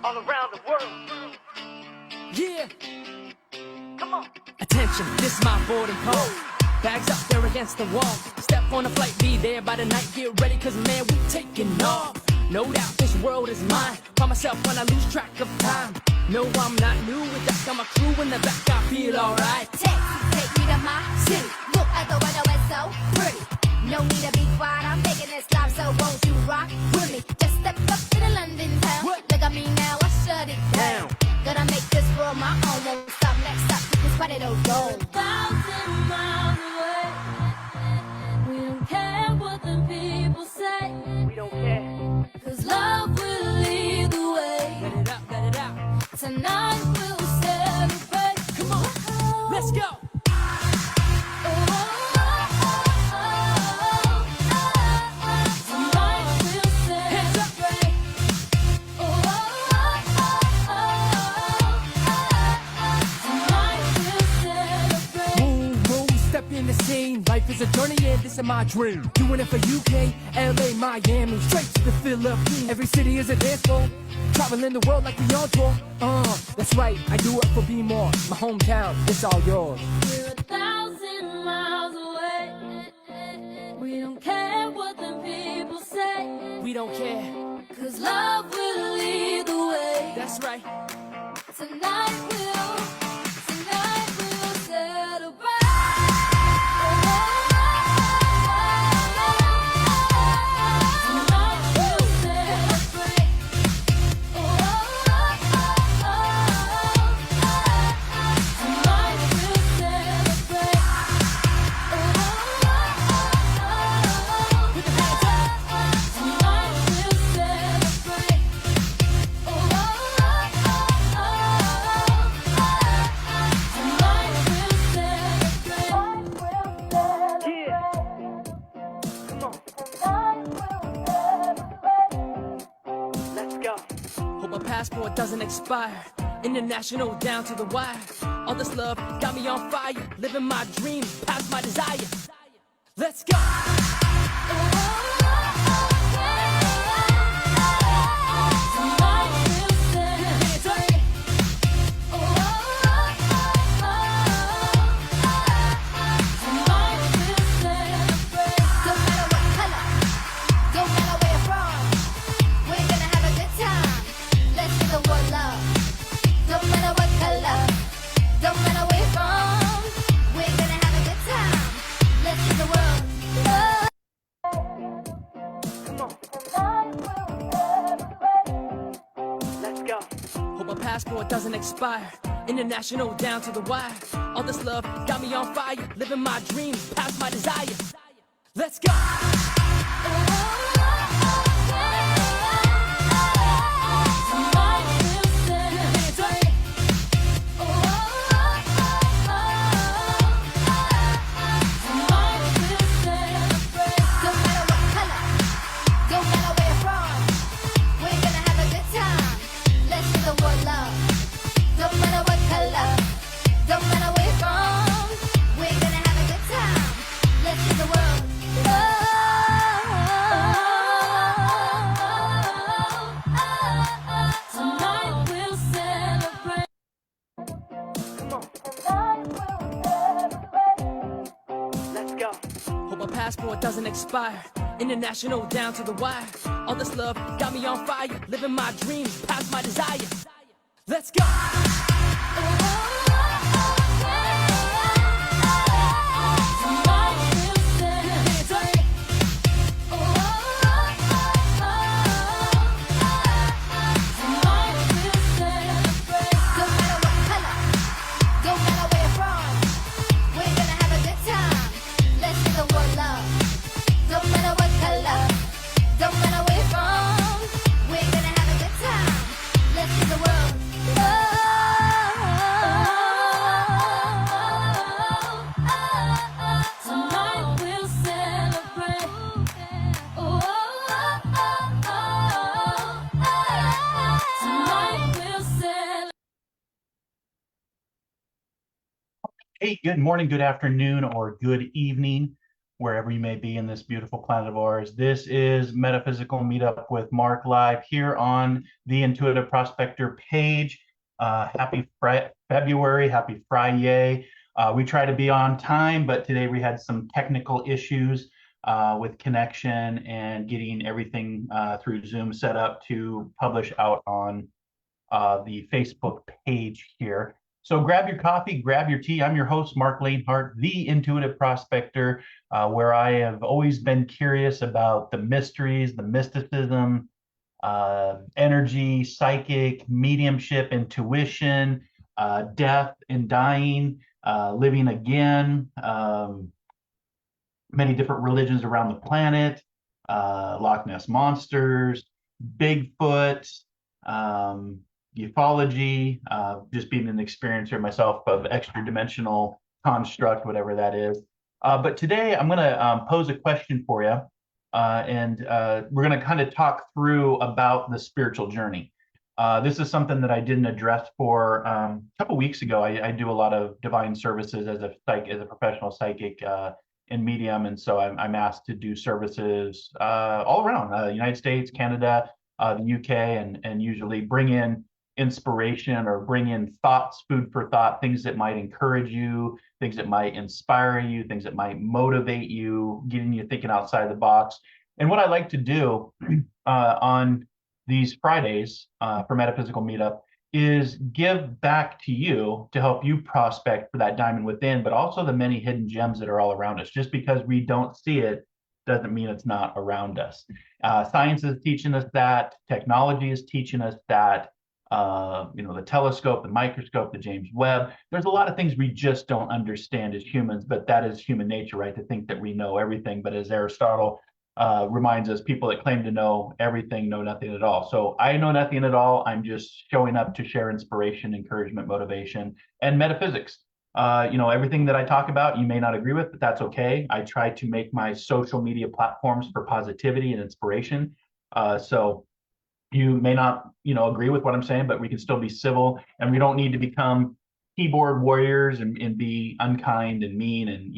all around the world. Yeah. Come on. Attention, this is my boarding call. Bags up there against the wall. Step on the flight, be there by the night. Get ready, cause man, we taking off. No doubt this world is mine. Find myself when I lose track of time. No, I'm not new with that. Got my crew in the back, I feel alright. Take me to my city. Look at the weather, it's so pretty. No need to be quiet, I'm making this live, so won't you rock with me? Just step up to the London town. What? Look at me now, I shut it down. Gonna make this world my own. Won't stop, next up, this body don't go. 1,000 miles away. We don't care what the people say. We don't care. Cause love will lead the way. Let it out, let it out. Tonight we'll celebrate. Come on, let's go. In the scene, life is a journey and this is my dream. Doing it for UK, LA, Miami, straight to the Philippines. Every city is a dance floor. Traveling the world like we on tour. That's right, I do it for B-More. My hometown, it's all yours. We're 1,000 miles away. We don't care what the people say. We don't care. Cause love will lead the way. That's right. Tonight we'll celebrate. Passport doesn't expire. International down to the wire. All this love got me on fire. Living my dreams past my desire. Let's go. Passport doesn't expire. International down to the wire. All this love got me on fire. Living my dreams past my desire. Let's go. Passport doesn't expire. International down to the wire. All this love got me on fire. Living my dreams past my desire. Let's go. Hey, good morning, good afternoon, or good evening. wherever you may be in this beautiful planet of ours. This is Metaphysical Meetup with Marc live here on the Intuitive Prospector page. Happy February, happy Friday. We try to be on time, but today we had some technical issues with connection and getting everything through Zoom set up to publish out on the Facebook page here. So grab your coffee, grab your tea. I'm your host, Marc Lainhart, the Intuitive Prospector, where I have always been curious about the mysteries, the mysticism, energy, psychic, mediumship, intuition, death and dying, living again, many different religions around the planet, Loch Ness monsters, Bigfoot, ufology, just being an experiencer myself of extra dimensional construct, whatever that is. But today I'm going to pose a question for you, and we're going to kind of talk through about the spiritual journey. This is something that I didn't address for a couple weeks ago. I do a lot of divine services as a professional psychic and medium, and so I'm asked to do services all around the United States, Canada, the UK, and usually bring in inspiration or bring in thoughts, food for thought, things that might encourage you, things that might inspire you, things that might motivate you, getting you thinking outside the box. And what I like to do on these Fridays for Metaphysical Meetup is give back to you to help you prospect for that diamond within, but also the many hidden gems that are all around us. Just because we don't see it doesn't mean it's not around us. Science is teaching us that. Technology is teaching us that. The telescope, the microscope, the James Webb. There's a lot of things we just don't understand as humans, but that is human nature, right? To think that we know everything. But as Aristotle reminds us, people that claim to know everything know nothing at all. So I know nothing at all. I'm just showing up to share inspiration, encouragement, motivation, and metaphysics. Everything that I talk about, you may not agree with, but that's okay. I try to make my social media platforms for positivity and inspiration. So you may not, agree with what I'm saying, but we can still be civil, and we don't need to become keyboard warriors and be unkind and mean and,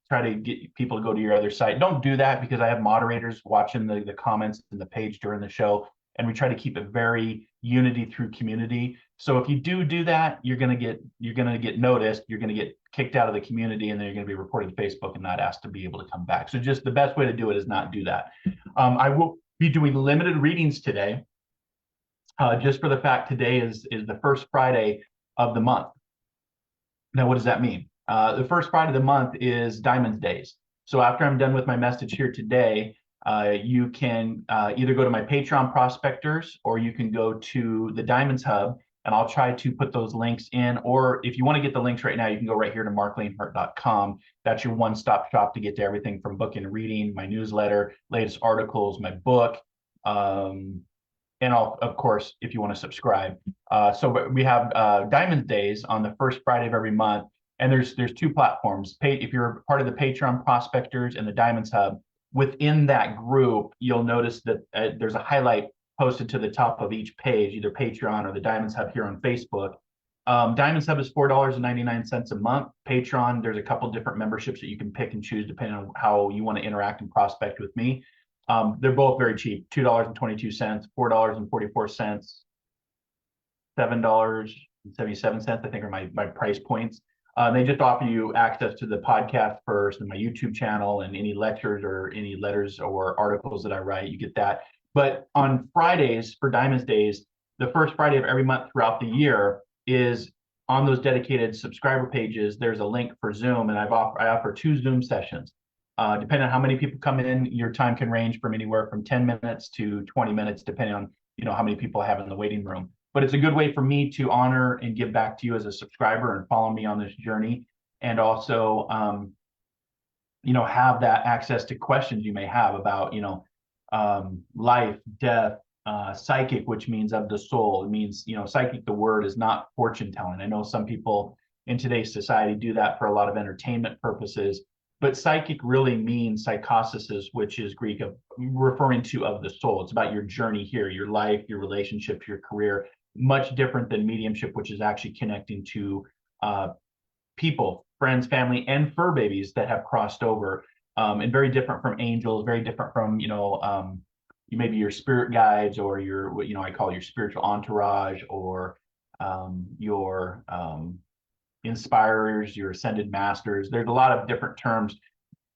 try to get people to go to your other site. Don't do that, because I have moderators watching the comments in the page during the show, and we try to keep it very unity through community. So if you do that, you're gonna get noticed, you're gonna get kicked out of the community, and then you're gonna be reported to Facebook and not asked to be able to come back. So just the best way to do it is not do that. I will be doing limited readings today, just for the fact today is the first Friday of the month. Now, what does that mean? The first Friday of the month is Diamonds Days. So after I'm done with my message here today, you can either go to my Patreon prospectors, or you can go to the Diamonds Hub, and I'll try to put those links in. Or if you want to get the links right now, you can go right here to marclainhart.com. That's your one-stop shop to get to everything from book and reading, my newsletter, latest articles, my book, and of course, if you want to subscribe. So we have Diamond Days on the first Friday of every month. And there's two platforms. If you're part of the Patreon prospectors and the Diamonds Hub, within that group, you'll notice that there's a highlight posted to the top of each page, either Patreon or the Diamonds Hub here on Facebook. Diamonds Hub is $4.99 a month. Patreon, there's a couple different memberships that you can pick and choose depending on how you want to interact and prospect with me. They're both very cheap, $2.22, $4.44, $7.77, I think are my price points. They just offer you access to the podcast first, and my YouTube channel, and any lectures or any letters or articles that I write, you get that. But on Fridays for Diamonds Days, the first Friday of every month throughout the year is on those dedicated subscriber pages. There's a link for Zoom, and I offer 2 Zoom sessions. Depending on how many people come in, your time can range from anywhere from 10 minutes to 20 minutes, depending on how many people I have in the waiting room. But it's a good way for me to honor and give back to you as a subscriber and follow me on this journey, and also have that access to questions you may have about life, death, psychic, which means of the soul. It means psychic, the word is not fortune telling. I know some people in today's society do that for a lot of entertainment purposes, but psychic really means psychosis, which is Greek of referring to of the soul. It's about your journey here, your life, your relationship, your career. Much different than mediumship, which is actually connecting to people, friends, family, and fur babies that have crossed over and very different from angels, very different from, you maybe your spirit guides or your, what, I call your spiritual entourage, or your inspirers, your ascended masters. There's a lot of different terms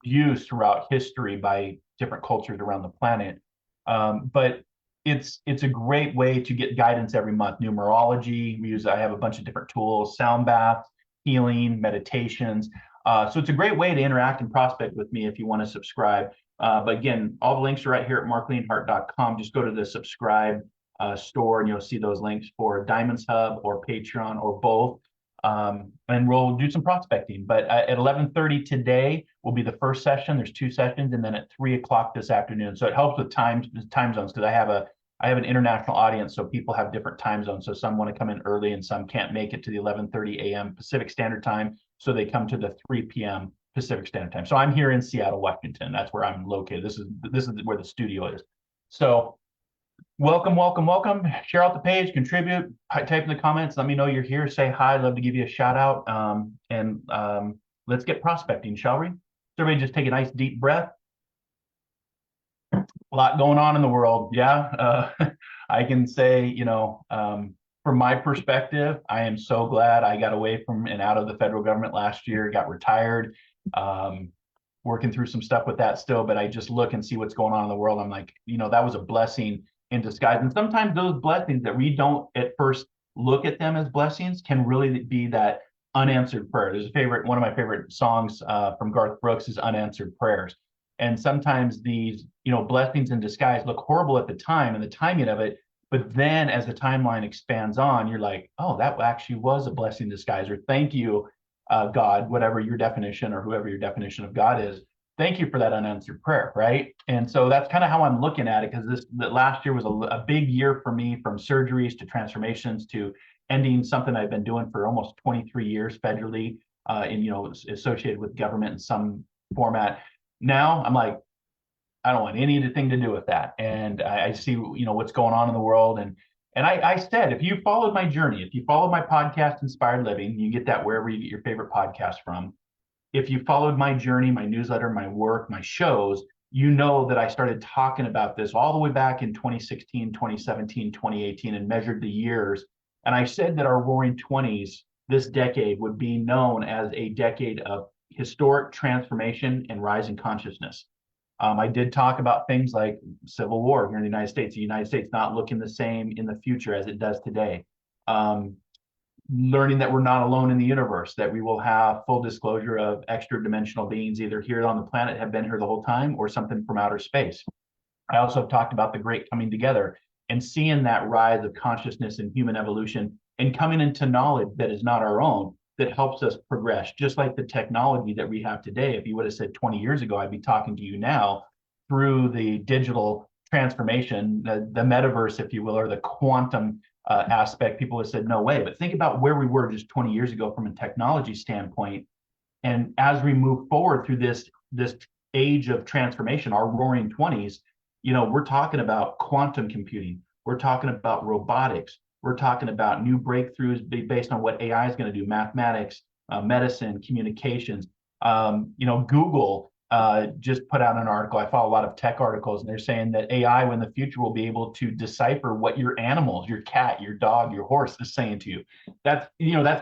used throughout history by different cultures around the planet. But it's a great way to get guidance every month. Numerology, I have a bunch of different tools, sound baths, healing, meditations. So it's a great way to interact and prospect with me if you want to subscribe. But again, all the links are right here at marclainhart.com. Just go to the subscribe store and you'll see those links for Diamonds Hub or Patreon or both. And we'll do some prospecting. But at 11:30 today will be the first session. There's 2 sessions, and then at 3 o'clock this afternoon. So it helps with time zones, because I have an international audience, so people have different time zones. So some want to come in early, and some can't make it to the 11:30 a.m. Pacific Standard Time, so they come to the 3 p.m. Pacific Standard Time. So I'm here in Seattle, Washington. That's where I'm located. This is where the studio is. So welcome, welcome, welcome. Share out the page, contribute, type in the comments. Let me know you're here. Say hi. I'd love to give you a shout out. And let's get prospecting, shall we? Everybody just take a nice deep breath. A lot going on in the world. Yeah. I can say, from my perspective, I am so glad I got away from and out of the federal government last year, got retired. Working through some stuff with that still, but I just look and see what's going on in the world. I'm like, that was a blessing in disguise. And sometimes those blessings that we don't at first look at them as blessings can really be that unanswered prayer. There's one of my favorite songs from Garth Brooks is Unanswered Prayers. And sometimes these, blessings in disguise look horrible at the time and the timing of it. But then as the timeline expands on, you're like, oh, that actually was a blessing in disguise, or thank you, God, whatever your definition or whoever your definition of God is. Thank you for that unanswered prayer, right? And so that's kind of how I'm looking at it, because last year was a big year for me, from surgeries to transformations to ending something I've been doing for almost 23 years federally, associated with government in some format. Now I'm like, I don't want anything to do with that. And I see, what's going on in the world. And I said, if you followed my journey, if you followed my podcast, Inspired Living, you get that wherever you get your favorite podcast from. If you followed my journey, my newsletter, my work, my shows, you know that I started talking about this all the way back in 2016, 2017, 2018, and measured the years. And I said that our roaring 20s, this decade, would be known as a decade of historic transformation and rising consciousness. I did talk about things like civil war here in the United States not looking the same in the future as it does today. Learning that we're not alone in the universe, that we will have full disclosure of extra dimensional beings either here on the planet, have been here the whole time, or something from outer space. I also have talked about the great coming together and seeing that rise of consciousness and human evolution and coming into knowledge that is not our own, that helps us progress. Just like the technology that we have today, if you would have said 20 years ago, I'd be talking to you now through the digital transformation, the metaverse, if you will, or the quantum aspect. People have said, no way. But think about where we were just 20 years ago from a technology standpoint. And as we move forward through this age of transformation, our roaring 20s, we're talking about quantum computing. We're talking about robotics. We're talking about new breakthroughs based on what AI is going to do, mathematics, medicine, communications. Google just put out an article. I follow a lot of tech articles, and they're saying that AI in the future will be able to decipher what your animals, your cat, your dog, your horse is saying to you. That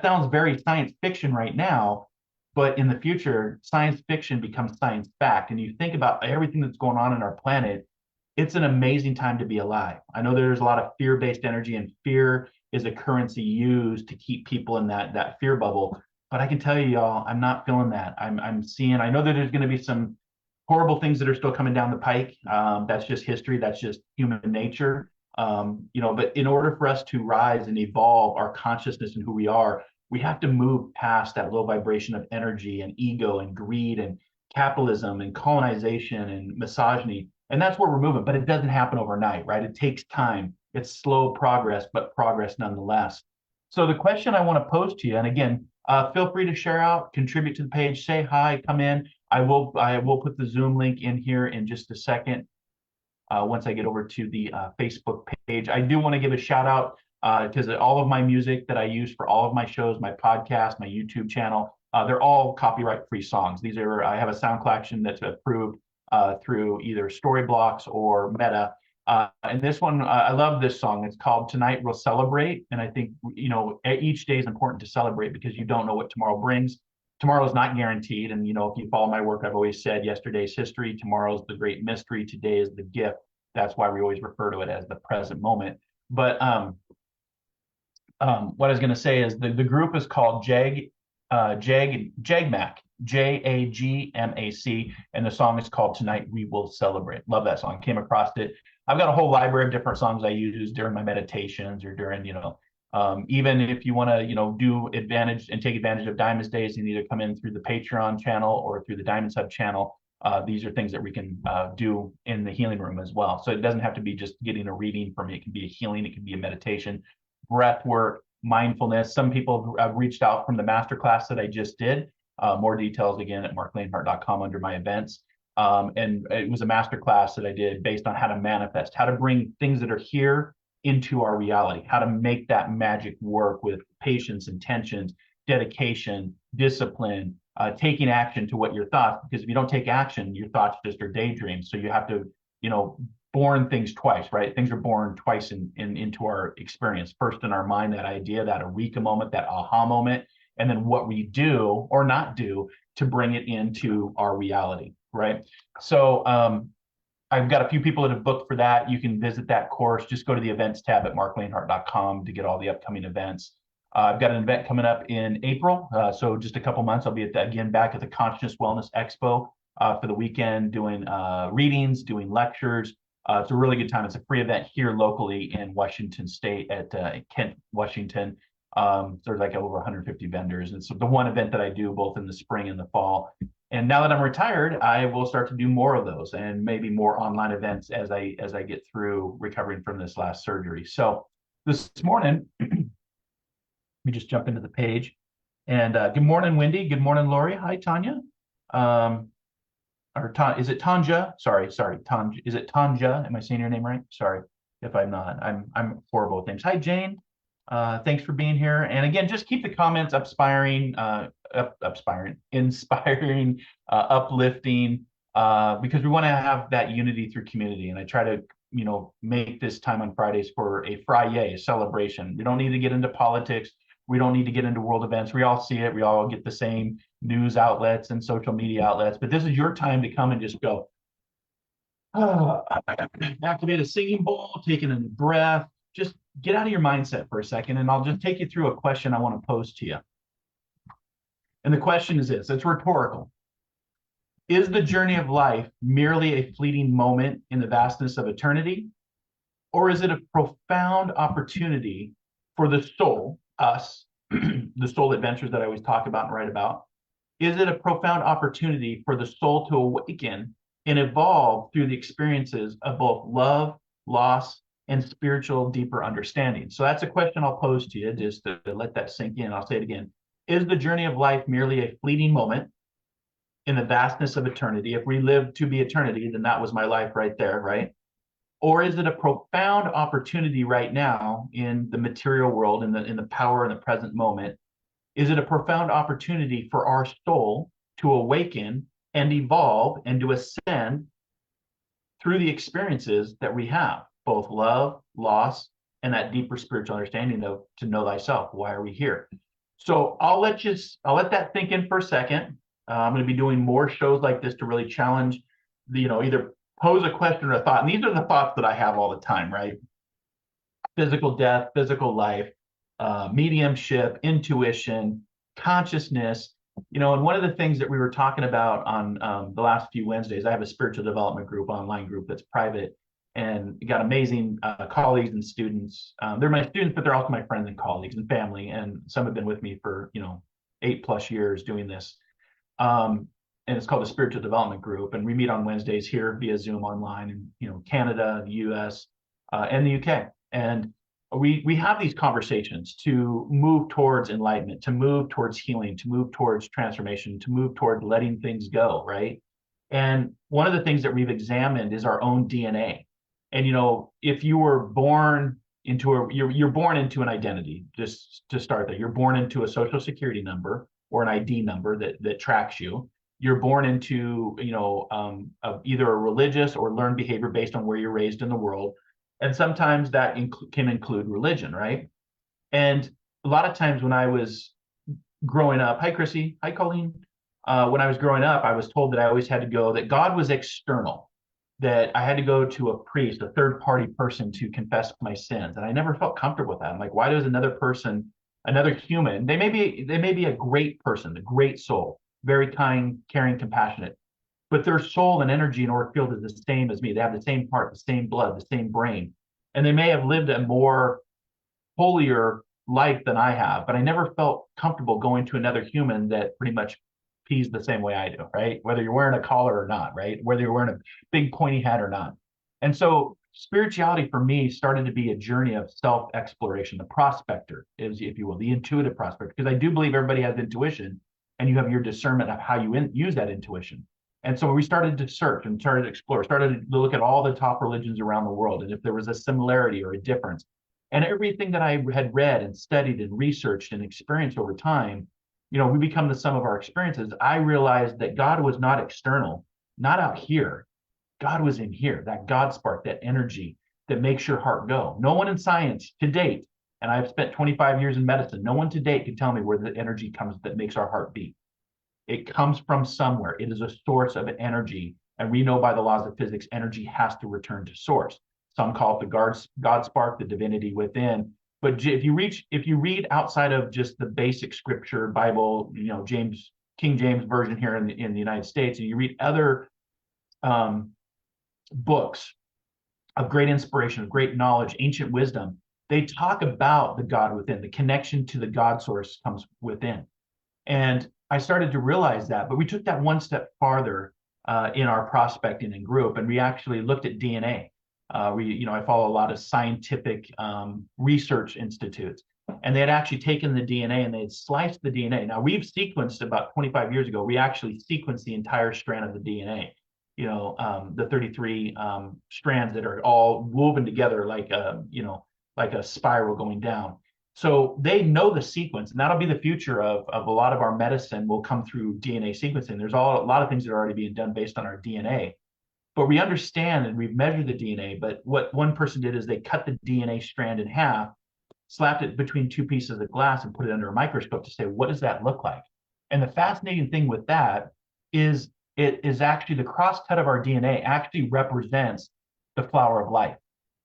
sounds very science fiction right now, but in the future, science fiction becomes science fact. And you think about everything that's going on in our planet, it's an amazing time to be alive. I know there's a lot of fear-based energy, and fear is a currency used to keep people in that fear bubble. But I can tell you, y'all, I'm not feeling that. I'm seeing, I know that there's going to be some horrible things that are still coming down the pike. That's just history. That's just human nature. But in order for us to rise and evolve our consciousness and who we are, we have to move past that low vibration of energy and ego and greed and capitalism and colonization and misogyny. And that's where we're moving, but it doesn't happen overnight, right? It takes time. It's slow progress, but progress nonetheless. So the question I want to pose to you, and again, feel free to share out, contribute to the page, say hi, come in. I will put the Zoom link in here in just a second. Once I get over to the Facebook page, I do want to give a shout out because all of my music that I use for all of my shows, my podcast, my YouTube channel, They're all copyright-free songs. I have a sound collection that's approved through either Storyblocks or Meta. And this one, I love this song. It's called Tonight We'll Celebrate. And I think, each day is important to celebrate because you don't know what tomorrow brings. Tomorrow is not guaranteed. And, if you follow my work, I've always said yesterday's history, tomorrow's the great mystery, today is the gift. That's why we always refer to it as the present moment. But what I was going to say is the group is called Jagmac, Jagmac, and the song is called Tonight We Will Celebrate. Love that song. Came across it. I've got a whole library of different songs I use during my meditations or during, even if you want to, take advantage of Diamonds Days, you either come in through the Patreon channel or through the Diamond Sub channel. These are things that we can do in the healing room as well. So it doesn't have to be just getting a reading from me. It can be a healing. It can be a meditation, breath work, mindfulness. Some people have reached out from the masterclass that I just did. More details again at marclainhart.com under my events. And it was a masterclass that I did based on how to manifest, how to bring things that are here into our reality, how to make that magic work with patience, intentions, dedication, discipline, taking action to what your thoughts, because if you don't take action, your thoughts just are daydreams. So you have to, born things twice, right? Things are born twice into our experience. First in our mind, that idea, that eureka moment, that aha moment, and then what we do or not do to bring it into our reality, right? So I've got a few people that have booked for that. You can visit that course. Just go to the events tab at marclainhart.com to get all the upcoming events. I've got an event coming up in April. So just a couple months, I'll be back at the Conscious Wellness Expo for the weekend, doing readings, doing lectures. It's a really good time. It's a free event here locally in Washington State at Kent, Washington. There's like over 150 vendors. And so the one event that I do both in the spring and the fall. And now that I'm retired, I will start to do more of those and maybe more online events as I get through recovering from this last surgery. So this morning, let me just jump into the page. And good morning, Wendy. Good morning, Lori. Hi, Tanya. Is it Tanja? Sorry, Tanja. Is it Tanja? Am I saying your name right? Sorry if I'm not. I'm horrible at things. Hi, Jane. Thanks for being here. And again, just keep the comments inspiring, uplifting, because we want to have that unity through community. And I try to, make this time on Fridays for a Friday, a celebration. We don't need to get into politics. We don't need to get into world events. We all see it. We all get the same news outlets and social media outlets. But this is your time to come and just go, activate a singing bowl, taking a breath, just get out of your mindset for a second, and I'll just take you through a question I want to pose to you. And the question is this, it's rhetorical. Is the journey of life merely a fleeting moment in the vastness of eternity? Or is it a profound opportunity for the soul, us, the soul adventures that I always talk about and write about? Is it a profound opportunity for the soul to awaken and evolve through the experiences of both love, loss, and spiritual deeper understanding? So that's a question I'll pose to you, just to let that sink in. I'll say it again. Is the journey of life merely a fleeting moment in the vastness of eternity? If we live to be eternity, then that was my life right there, right? Or is it a profound opportunity right now in the material world, in the power in the present moment? Is it a profound opportunity for our soul to awaken and evolve and to ascend through the experiences that we have, both love, loss, and that deeper spiritual understanding of to know thyself? Why are we here? So I'll let that think in for a second. I'm going to be doing more shows like this to really challenge either pose a question or a thought. And these are the thoughts that I have all the time, right? Physical death, physical life, mediumship, intuition, consciousness. And one of the things that we were talking about on the last few Wednesdays, I have a spiritual development group, online group that's private, and got amazing colleagues and students. They're my students, but they're also my friends and colleagues and family. And some have been with me for, 8+ years doing this. And it's called the Spiritual Development Group. And we meet on Wednesdays here via Zoom online in, Canada, the US, and the UK. And we have these conversations to move towards enlightenment, to move towards healing, to move towards transformation, to move towards letting things go, right? And one of the things that we've examined is our own DNA. And if you were born into you're born into an identity, just to start there. You're born into a social security number, or an ID number that tracks you. You're born into, either a religious or learned behavior based on where you're raised in the world. And sometimes that can include religion, right? And a lot of times when I was growing up, hi, Chrissy, hi, Colleen. When I was growing up, I was told that I always had to go, that God was external, that I had to go to a priest, a third party person to confess my sins. And I never felt comfortable with that. I'm like, why does another person, another human, they may be a great person, a great soul, very kind, caring, compassionate, but their soul and energy and auric field is the same as me. They have the same heart, the same blood, the same brain. And they may have lived a more holier life than I have, but I never felt comfortable going to another human that pretty much pees the same way I do, right? Whether you're wearing a collar or not, right? Whether you're wearing a big pointy hat or not. And so spirituality for me started to be a journey of self-exploration. The prospector is, if you will, the intuitive prospector, because I do believe everybody has intuition and you have your discernment of how you use that intuition. And so we started to search and started to explore, started to look at all the top religions around the world and if there was a similarity or a difference. And everything that I had read and studied and researched and experienced over time, we become the sum of our experiences. I realized that God was not external, not out here. God was in here, that God spark, that energy that makes your heart go. No one in science to date, and I've spent 25 years in medicine, no one to date can tell me where the energy comes that makes our heart beat. It comes from somewhere. It is a source of energy. And we know by the laws of physics, energy has to return to source. Some call it the God spark, the divinity within. But if you read outside of just the basic scripture, Bible, King James version here in the United States, and you read other books of great inspiration, of great knowledge, ancient wisdom, they talk about the God within. The connection to the God source comes within. And I started to realize that, but we took that one step farther in our prospecting and group, and we actually looked at DNA. I follow a lot of scientific research institutes, and they had actually taken the DNA and they had sliced the DNA. Now we've sequenced about 25 years ago. We actually sequenced the entire strand of the DNA. The 33 strands that are all woven together like a spiral going down. So they know the sequence, and that'll be the future of a lot of our medicine will come through DNA sequencing. There's a lot of things that are already being done based on our DNA. But we understand and we've measured the DNA, but what one person did is they cut the DNA strand in half, slapped it between two pieces of glass and put it under a microscope to say, what does that look like? And the fascinating thing with that is it is actually the crosscut of our DNA actually represents the flower of life.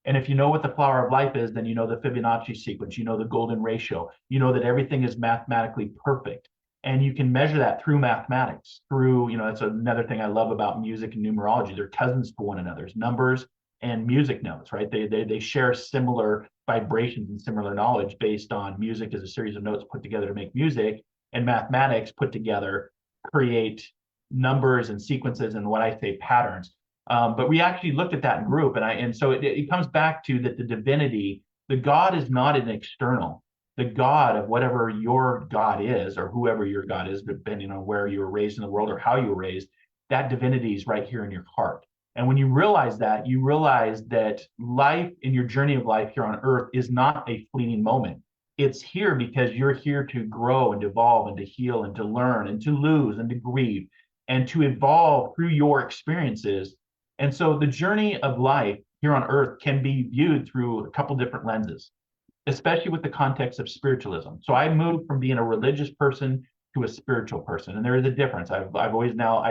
And if you know what the flower of life is, then you know the Fibonacci sequence, you know the golden ratio, you know that everything is mathematically perfect. And you can measure that through mathematics, that's another thing I love about music and numerology. They're cousins to one another, numbers and music notes, right? They share similar vibrations and similar knowledge based on music as a series of notes put together to make music, and mathematics put together create numbers and sequences and what I say patterns. But we actually looked at that in group, and so it comes back to that the divinity, the God is not an external. The God of whatever your God is, or whoever your God is, depending on where you were raised in the world or how you were raised, that divinity is right here in your heart. And when you realize that, you realize that life in your journey of life here on earth is not a fleeting moment. It's here because you're here to grow and evolve and to heal and to learn and to lose and to grieve and to evolve through your experiences. And so the journey of life here on earth can be viewed through a couple different lenses, especially with the context of spiritualism. So I moved from being a religious person to a spiritual person, and there is a difference. I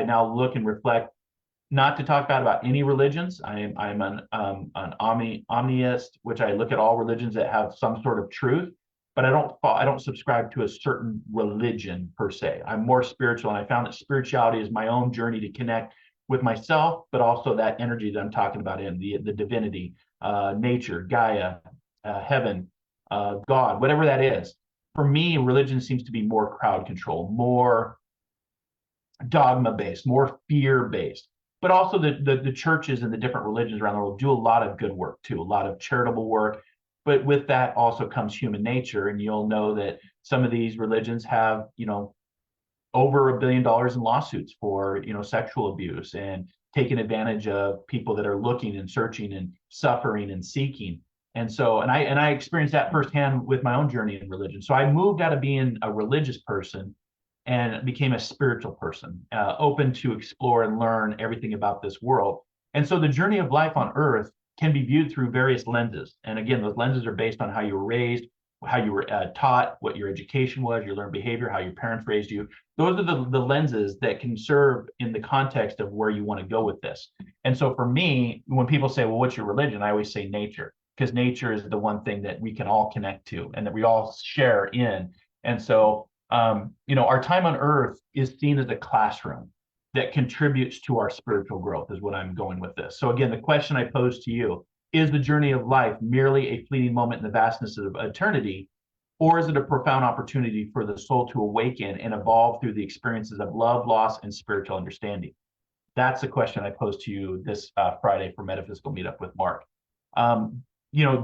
now look and reflect, not to talk bad about any religions. I'm an omniist, which I look at all religions that have some sort of truth, but I don't subscribe to a certain religion per se. I'm more spiritual, and I found that spirituality is my own journey to connect with myself, but also that energy that I'm talking about in the divinity, nature, Gaia, heaven, God, whatever that is. For me, religion seems to be more crowd control, more dogma-based, more fear-based. But also the churches and the different religions around the world do a lot of good work too, a lot of charitable work. But with that also comes human nature. And you'll know that some of these religions have, over $1 billion in lawsuits for, sexual abuse and taking advantage of people that are looking and searching and suffering and seeking. And so, and I experienced that firsthand with my own journey in religion. So I moved out of being a religious person and became a spiritual person, open to explore and learn everything about this world. And so the journey of life on earth can be viewed through various lenses. And again, those lenses are based on how you were raised, how you were taught, what your education was, your learned behavior, how your parents raised you. Those are the lenses that can serve in the context of where you want to go with this. And so for me, when people say, well, what's your religion? I always say nature, because nature is the one thing that we can all connect to and that we all share in. And so, our time on earth is seen as a classroom that contributes to our spiritual growth, is what I'm going with this. So again, the question I pose to you, is the journey of life merely a fleeting moment in the vastness of eternity, or is it a profound opportunity for the soul to awaken and evolve through the experiences of love, loss, and spiritual understanding? That's the question I pose to you this Friday for Metaphysical Meetup with Marc.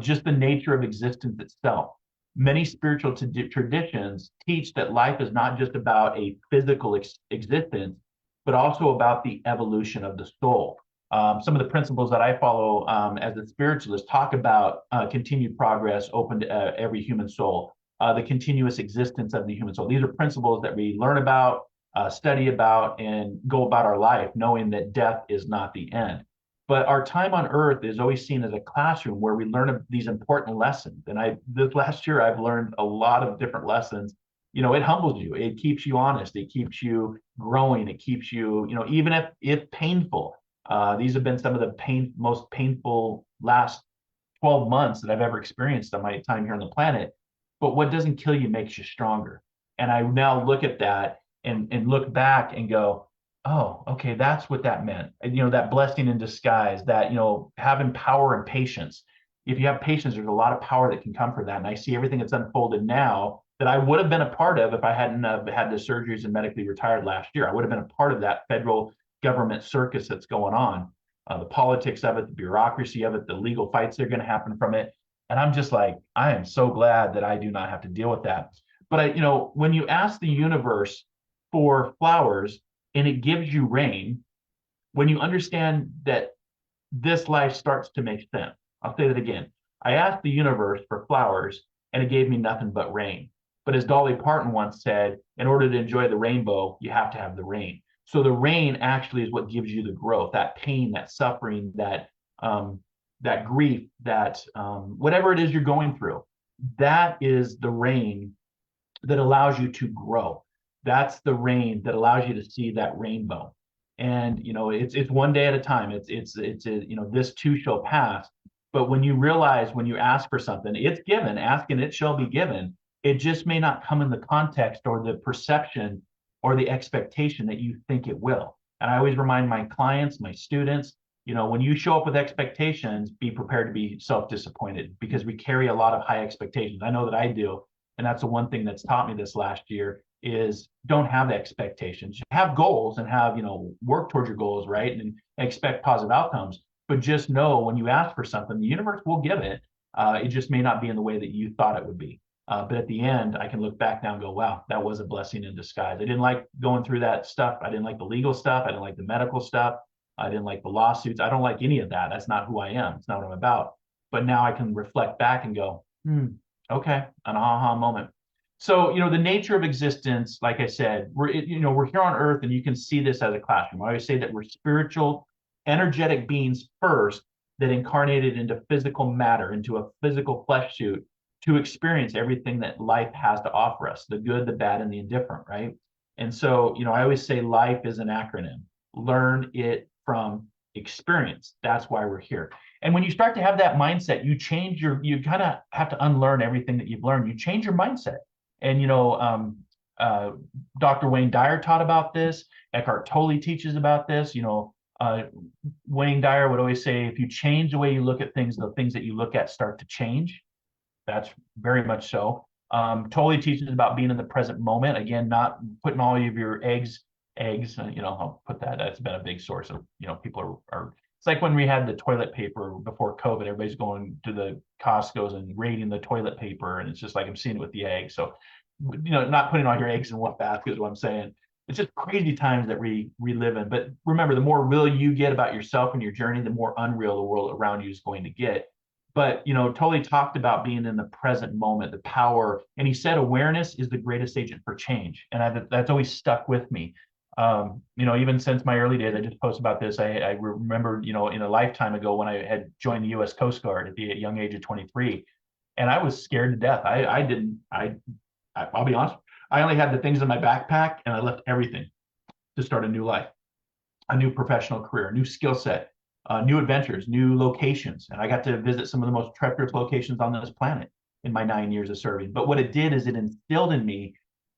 Just the nature of existence itself. Many spiritual traditions teach that life is not just about a physical existence, but also about the evolution of the soul. Some of the principles that I follow as a spiritualist talk about continued progress open to every human soul, the continuous existence of the human soul. These are principles that we learn about, study about, and go about our life, knowing that death is not the end. But our time on earth is always seen as a classroom where we learn these important lessons. And this last year, I've learned a lot of different lessons. It humbles you. It keeps you honest. It keeps you growing. It keeps you, even if painful. These have been some of the most painful last 12 months that I've ever experienced on my time here on the planet. But what doesn't kill you makes you stronger. And I now look at that and look back and go, oh, okay, that's what that meant. And, that blessing in disguise, that, having power and patience. If you have patience, there's a lot of power that can come from that. And I see everything that's unfolded now that I would have been a part of if I hadn't had the surgeries and medically retired last year. I would have been a part of that federal government circus that's going on, the politics of it, the bureaucracy of it, the legal fights that are going to happen from it. And I'm just like, I am so glad that I do not have to deal with that. But when you ask the universe for flowers and it gives you rain, when you understand that this life starts to make sense. I'll say that again. I asked the universe for flowers and it gave me nothing but rain. But as Dolly Parton once said, in order to enjoy the rainbow, you have to have the rain. So the rain actually is what gives you the growth, that pain, that suffering, that grief, that whatever it is you're going through. That is the rain that allows you to grow. That's the rain that allows you to see that rainbow. And it's one day at a time. It's this too shall pass. But when you realize, when you ask for something, it's given. Ask and it shall be given. It just may not come in the context or the perception or the expectation that you think it will. And I always remind my clients, my students, when you show up with expectations, be prepared to be self-disappointed, because we carry a lot of high expectations. I know that I do. And that's the one thing that's taught me this last year is don't have expectations. Have goals and have, work towards your goals, right? And expect positive outcomes. But just know when you ask for something, the universe will give it. It just may not be in the way that you thought it would be. But at the end, I can look back now and go, wow, that was a blessing in disguise. I didn't like going through that stuff. I didn't like the legal stuff. I didn't like the medical stuff. I didn't like the lawsuits. I don't like any of that. That's not who I am. It's not what I'm about. But now I can reflect back and go, okay, an aha moment. So, the nature of existence, like I said, we're here on earth, and you can see this as a classroom. I always say that we're spiritual, energetic beings first that incarnated into physical matter, into a physical flesh suit, to experience everything that life has to offer us, the good, the bad, and the indifferent, right? And so, I always say life is an acronym. Learn it from experience. That's why we're here. And when you start to have that mindset, you kind of have to unlearn everything that you've learned. You change your mindset. And, Dr. Wayne Dyer taught about this. Eckhart Tolle teaches about this. Wayne Dyer would always say, if you change the way you look at things, the things that you look at start to change. That's very much so. Tolle teaches about being in the present moment. Again, not putting all of your eggs, I'll put that. That's been a big source of, people are, it's like when we had the toilet paper before COVID, everybody's going to the Costco's and raiding the toilet paper. And it's just like, I'm seeing it with the eggs. So, not putting all your eggs in one basket is what I'm saying. It's just crazy times that we live in. But remember, the more real you get about yourself and your journey, the more unreal the world around you is going to get. but totally talked about being in the present moment, the power. And he said awareness is the greatest agent for change. And that's always stuck with me. Even since my early days, I just posted about this. I remember, in a lifetime ago when I had joined the U.S. Coast Guard at the young age of 23, and I was scared to death. I'll be honest, I only had the things in my backpack, and I left everything to start a new life, a new professional career, a new skill set, new adventures, new locations. And I got to visit some of the most treacherous locations on this planet in my 9 years of serving. But what it did is it instilled in me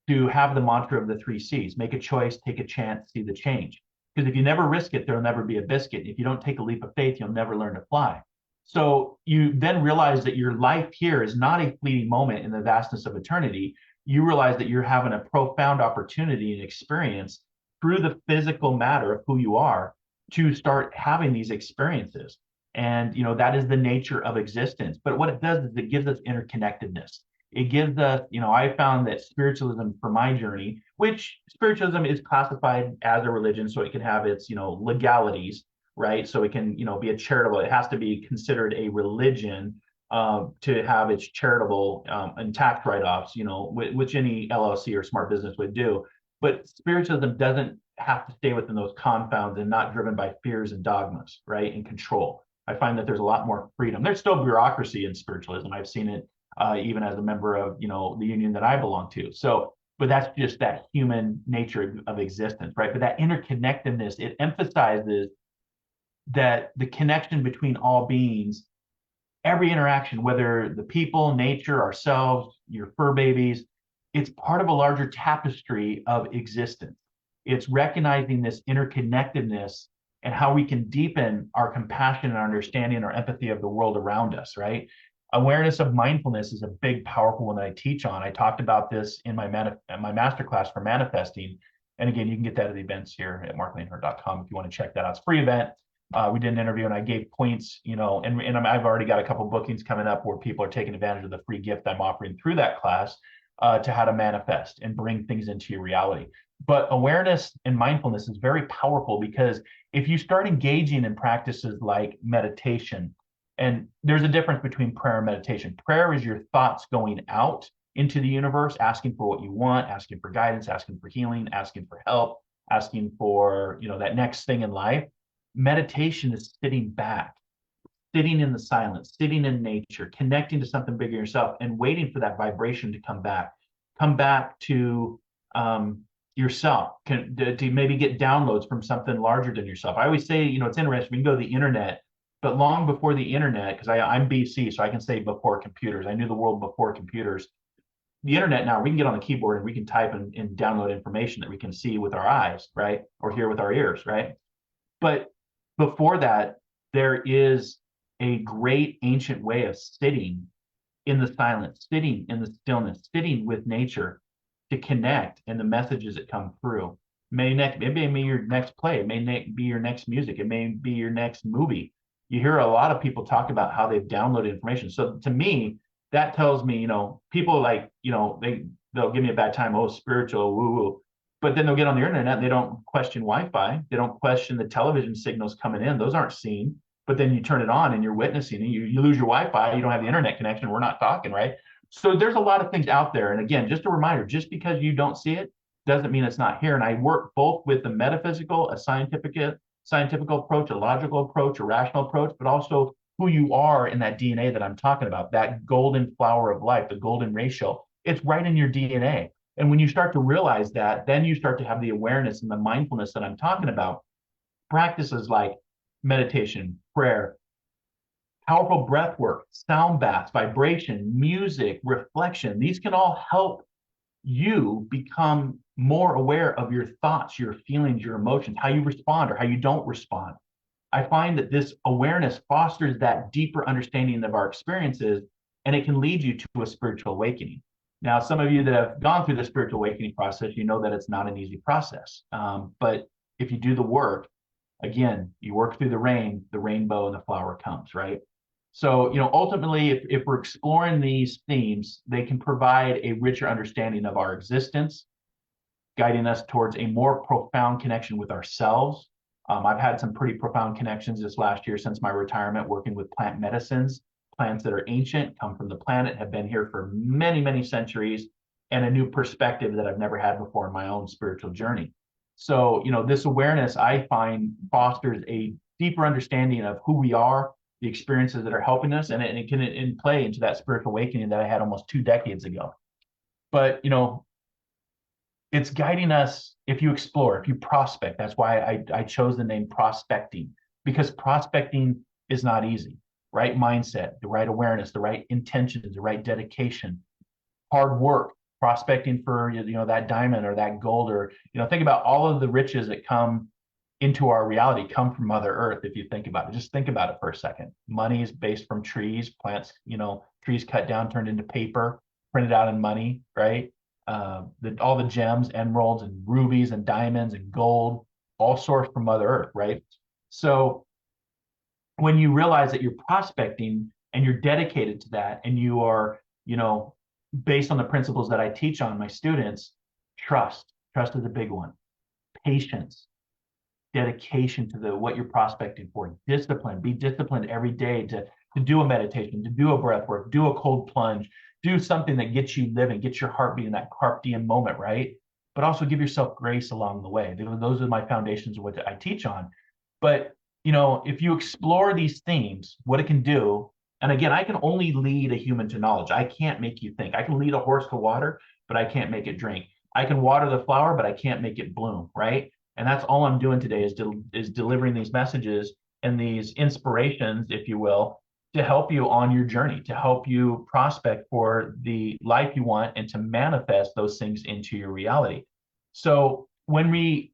to have the mantra of the 3 C's: make a choice, take a chance, see the change. Because if you never risk it, there'll never be a biscuit. If you don't take a leap of faith, you'll never learn to fly. So you then realize that your life here is not a fleeting moment in the vastness of eternity. You realize that you're having a profound opportunity and experience through the physical matter of who you are to start having these experiences. And that is the nature of existence. But what it does is it gives us interconnectedness. It gives us, I found that spiritualism for my journey, which spiritualism is classified as a religion, so it can have its, legalities, right? So it can, be a charitable, it has to be considered a religion to have its charitable and tax write-offs, which any LLC or smart business would do. But spiritualism doesn't have to stay within those confounds and not driven by fears and dogmas, right? And control. I find that there's a lot more freedom. There's still bureaucracy in spiritualism. I've seen it even as a member of, the union that I belong to. So, but that's just that human nature of existence, right? But that interconnectedness, it emphasizes that the connection between all beings, every interaction, whether the people, nature, ourselves, your fur babies, it's part of a larger tapestry of existence. It's recognizing this interconnectedness and how we can deepen our compassion and our understanding, our empathy of the world around us, right? Awareness of mindfulness is a big, powerful one that I teach on. I talked about this in my masterclass for manifesting. And again, you can get that at the events here at marclainhart.com if you want to check that out. It's a free event. We did an interview and I gave points, and I've already got a couple bookings coming up where people are taking advantage of the free gift I'm offering through that class to how to manifest and bring things into your reality. But awareness and mindfulness is very powerful because if you start engaging in practices like meditation, and there's a difference between prayer and meditation. Prayer is your thoughts going out into the universe, asking for what you want, asking for guidance, asking for healing, asking for help, asking for, that next thing in life. Meditation is sitting back, sitting in the silence, sitting in nature, connecting to something bigger yourself and waiting for that vibration to come back to yourself, to maybe get downloads from something larger than yourself. I always say, it's interesting, we can go to the internet, but long before the internet, because I'm BC, so I can say before computers. I knew the world before computers. The internet now, we can get on the keyboard and we can type and download information that we can see with our eyes, right? Or hear with our ears, right? But before that, there is a great ancient way of sitting in the silence, sitting in the stillness, sitting with nature to connect and the messages that come through. It may be your next play, it may be your next music, it may be your next movie. You hear a lot of people talk about how they've downloaded information. So to me, that tells me, people like, they'll give me a bad time, oh, spiritual, woo-woo. But then they'll get on the internet and they don't question Wi-Fi. They don't question the television signals coming in. Those aren't seen. But then you turn it on and you're witnessing it. You lose your Wi-Fi, you don't have the internet connection. We're not talking, right? So there's a lot of things out there. And again, just a reminder, just because you don't see it doesn't mean it's not here. And I work both with the metaphysical, a scientific approach, a logical approach, a rational approach, but also who you are in that DNA that I'm talking about, that golden flower of life, the golden ratio. It's right in your DNA. And when you start to realize that, then you start to have the awareness and the mindfulness that I'm talking about. Practices like meditation, prayer, powerful breath work, sound baths, vibration, music, reflection. These can all help you become more aware of your thoughts, your feelings, your emotions, how you respond or how you don't respond. I find that this awareness fosters that deeper understanding of our experiences, and it can lead you to a spiritual awakening. Now, some of you that have gone through the spiritual awakening process, you know that it's not an easy process. But if you do the work, again, you work through the rain, the rainbow and the flower comes, right? So, ultimately, if we're exploring these themes, they can provide a richer understanding of our existence, guiding us towards a more profound connection with ourselves. I've had some pretty profound connections this last year since my retirement working with plant medicines plants that are ancient, come from the planet, have been here for many, many centuries, and a new perspective that I've never had before in my own spiritual journey. So, this awareness I find fosters a deeper understanding of who we are, the experiences that are helping us, and it can play into that spiritual awakening that I had almost 2 decades ago. But, it's guiding us if you explore, if you prospect. That's why I chose the name prospecting, because prospecting is not easy. Right mindset, the right awareness, the right intentions, the right dedication, hard work, prospecting for that diamond or that gold, or think about all of the riches that come into our reality come from Mother Earth. If you think about it, just think about it for a second. Money is based from trees, plants, trees cut down, turned into paper, printed out in money, right? All the gems, emeralds and rubies and diamonds and gold, all sourced from Mother Earth, right? So when you realize that you're prospecting and you're dedicated to that, and you are, based on the principles that I teach on my students, trust is a big one, patience, dedication to what you're prospecting for, discipline, be disciplined every day to do a meditation, to do a breath work, do a cold plunge, do something that gets you living, gets your heart beating, that carpe diem moment, right? But also give yourself grace along the way. Those are my foundations of what I teach on. But, if you explore these themes, what it can do, and again, I can only lead a human to knowledge. I can't make you think. I can lead a horse to water, but I can't make it drink. I can water the flower, but I can't make it bloom, right? And that's all I'm doing today is delivering these messages and these inspirations, if you will, to help you on your journey, to help you prospect for the life you want and to manifest those things into your reality. So when we,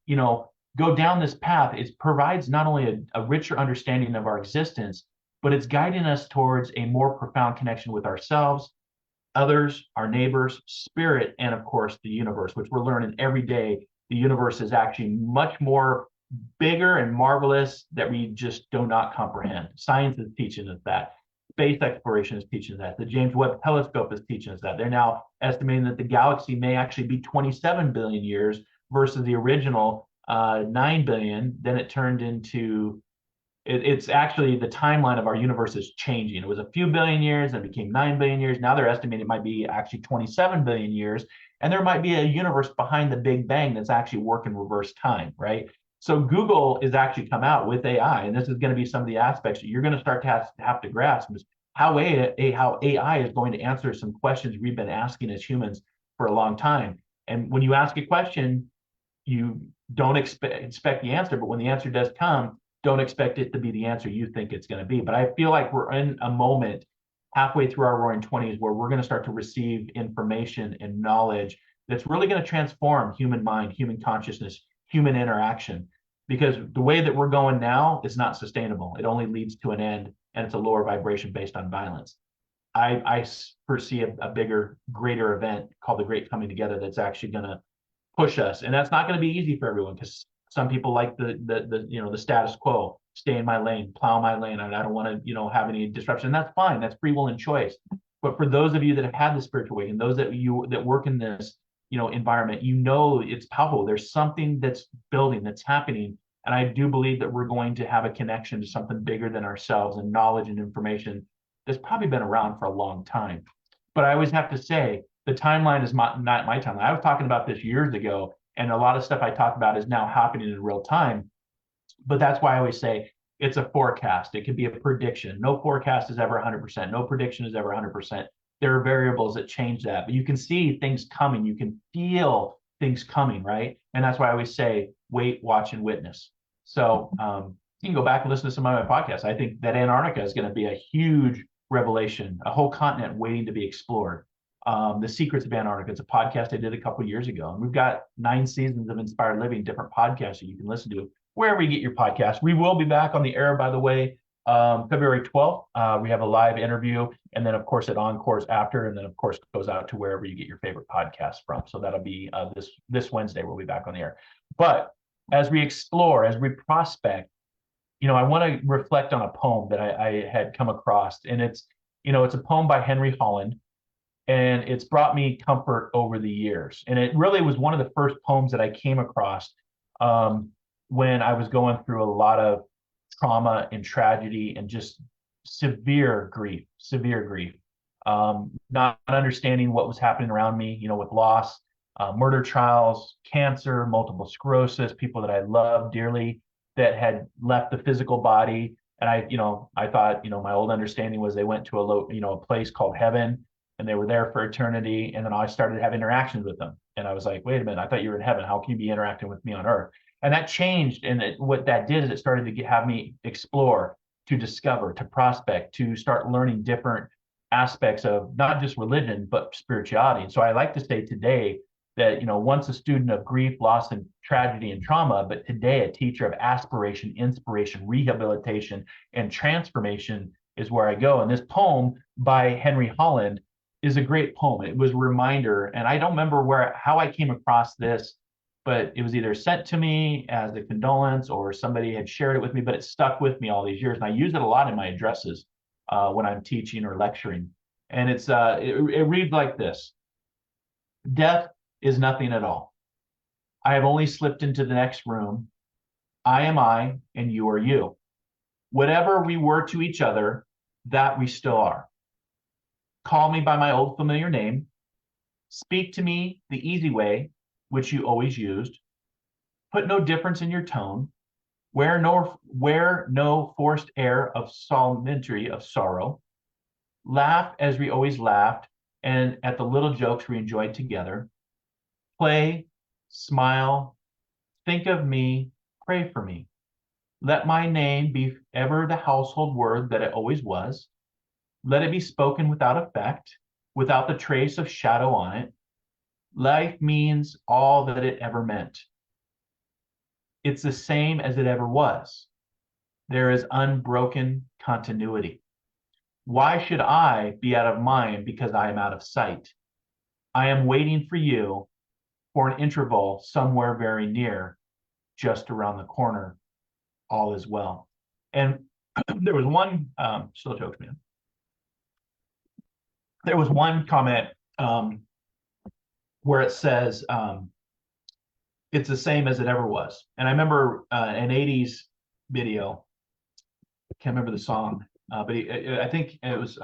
go down this path, it provides not only a richer understanding of our existence, but it's guiding us towards a more profound connection with ourselves, others, our neighbors, spirit, and of course, the universe, which we're learning every day. The universe is actually much more bigger and marvelous that we just do not comprehend. Science is teaching us that. Space exploration is teaching us that. The James Webb Telescope is teaching us that. They're now estimating that the galaxy may actually be 27 billion years versus the original 9 billion. Then it turned into, it's actually the timeline of our universe is changing. It was a few billion years, and it became 9 billion years. Now they're estimating it might be actually 27 billion years. And there might be a universe behind the Big Bang that's actually working reverse time, right? So Google has actually come out with AI, and this is going to be some of the aspects that you're going to start to have to grasp, is how AI is going to answer some questions we've been asking as humans for a long time. And when you ask a question, you don't expect the answer, but when the answer does come, don't expect it to be the answer you think it's going to be. But I feel like we're in a moment halfway through our roaring 20s where we're going to start to receive information and knowledge that's really going to transform human mind, human consciousness, human interaction. Because the way that we're going now is not sustainable. It only leads to an end, and it's a lower vibration based on violence. I foresee a bigger, greater event called the Great Coming Together that's actually going to push us. And that's not going to be easy for everyone, because some people like the status quo, stay in my lane, plow my lane. I don't want to, have any disruption. That's fine. That's free will and choice. But for those of you that have had the spiritual awakening, those that work in this, environment, it's powerful. There's something that's building, that's happening. And I do believe that we're going to have a connection to something bigger than ourselves, and knowledge and information that's probably been around for a long time. But I always have to say, the timeline is not my timeline. I was talking about this years ago, and a lot of stuff I talk about is now happening in real time. But that's why I always say it's a forecast. It could be a prediction. No forecast is ever 100%. No prediction is ever 100%. There are variables that change that, but you can see things coming. You can feel things coming, right? And that's why I always say, wait, watch, and witness. So you can go back and listen to some of my podcasts. I think that Antarctica is going to be a huge revelation, a whole continent waiting to be explored. The Secrets of Antarctica, it's a podcast I did a couple of years ago. And we've got 9 seasons of Inspired Living, different podcasts that you can listen to wherever you get your podcast. We will be back on the air, by the way, February 12th. We have a live interview, and then, of course, it encores after, and then, of course, it goes out to wherever you get your favorite podcast from. So that'll be this Wednesday. We'll be back on the air. But as we explore, as we prospect, I want to reflect on a poem that I had come across, and it's a poem by Henry Holland, and it's brought me comfort over the years. And it really was one of the first poems that I came across when I was going through a lot of trauma and tragedy and just severe grief, not understanding what was happening around me, with loss, murder trials, cancer, multiple sclerosis, people that I loved dearly that had left the physical body. And I thought, my old understanding was they went to a place called heaven and they were there for eternity. And then I started to have interactions with them. And I was like, wait a minute, I thought you were in heaven. How can you be interacting with me on earth? And that changed. And what that did is it started to have me explore, to discover, to prospect, to start learning different aspects of not just religion, but spirituality. And so I like to say today that, once a student of grief, loss, and tragedy and trauma, but today a teacher of aspiration, inspiration, rehabilitation, and transformation is where I go. And this poem by Henry Holland is a great poem. It was a reminder, and I don't remember how I came across this, but it was either sent to me as a condolence or somebody had shared it with me, but it stuck with me all these years. And I use it a lot in my addresses when I'm teaching or lecturing. And it reads like this: death is nothing at all. I have only slipped into the next room. I am I, and you are you. Whatever we were to each other, that we still are. Call me by my old familiar name. Speak to me the easy way, which you always used. Put no difference in your tone. Wear no forced air of solemnity of sorrow. Laugh as we always laughed, and at the little jokes we enjoyed together. Play, smile, think of me, pray for me. Let my name be ever the household word that it always was. Let it be spoken without effect, without the trace of shadow on it. Life means all that it ever meant. It's the same as it ever was. There is unbroken continuity. Why should I be out of mind because I am out of sight? I am waiting for you for an interval somewhere very near, just around the corner. All is well. And there was one, still jokes, man. There was one comment where it says, it's the same as it ever was. And I remember an 80s video, can't remember the song, but I think it was,